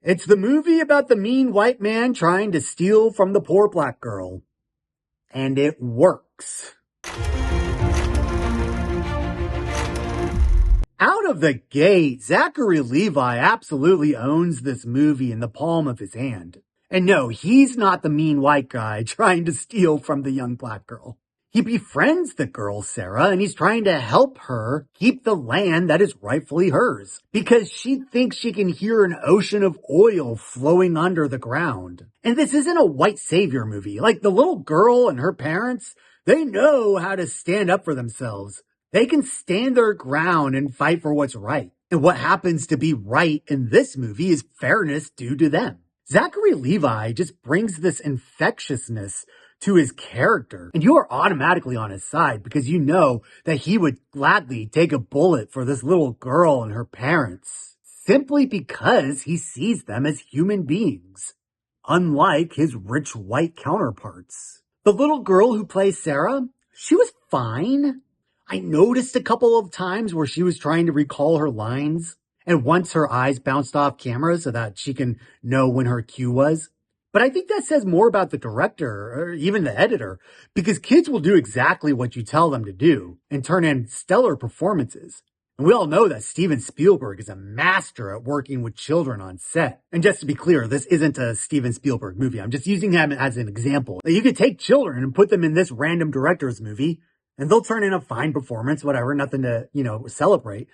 It's the movie about the mean white man trying to steal from the poor black girl. And it works. Out of the gate, Zachary Levi absolutely owns this movie in the palm of his hand. And no, he's not the mean white guy trying to steal from the young black girl. He befriends the girl, Sarah, and he's trying to help her keep the land that is rightfully hers. Because she thinks she can hear an ocean of oil flowing under the ground. And this isn't a white savior movie. Like the little girl and her parents, they know how to stand up for themselves. They can stand their ground and fight for what's right. And what happens to be right in this movie is fairness due to them. Zachary Levi just brings this infectiousness to his character, and you are automatically on his side because you know that he would gladly take a bullet for this little girl and her parents, simply because he sees them as human beings, unlike his rich white counterparts. The little girl who plays Sarah, she was fine. I noticed a couple of times where she was trying to recall her lines, and once her eyes bounced off camera so that she can know when her cue was. But I think that says more about the director or even the editor, because kids will do exactly what you tell them to do and turn in stellar performances. And we all know that Steven Spielberg is a master at working with children on set. And just to be clear, this isn't a Steven Spielberg movie. I'm just using him as an example. You could take children and put them in this random director's movie, and they'll turn in a fine performance, whatever, nothing to, celebrate.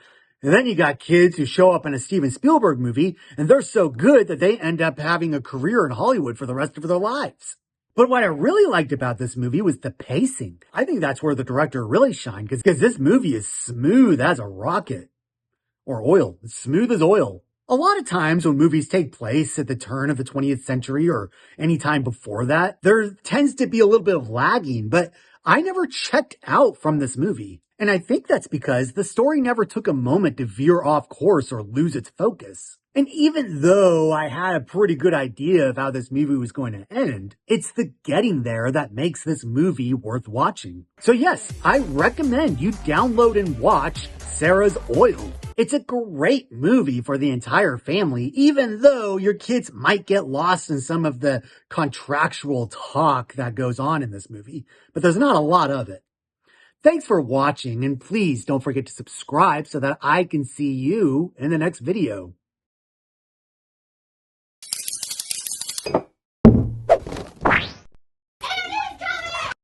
And then you got kids who show up in a Steven Spielberg movie, and they're so good that they end up having a career in Hollywood for the rest of their lives. But what I really liked about this movie was the pacing. I think that's where the director really shined, because this movie is smooth as a rocket. Or oil. It's smooth as oil. A lot of times when movies take place at the turn of the 20th century or any time before that, there tends to be a little bit of lagging, but I never checked out from this movie. And I think that's because the story never took a moment to veer off course or lose its focus. And even though I had a pretty good idea of how this movie was going to end, it's the getting there that makes this movie worth watching. So yes, I recommend you download and watch Sarah's Oil. It's a great movie for the entire family, even though your kids might get lost in some of the contractual talk that goes on in this movie. But there's not a lot of it. Thanks for watching, and please don't forget to subscribe so that I can see you in the next video.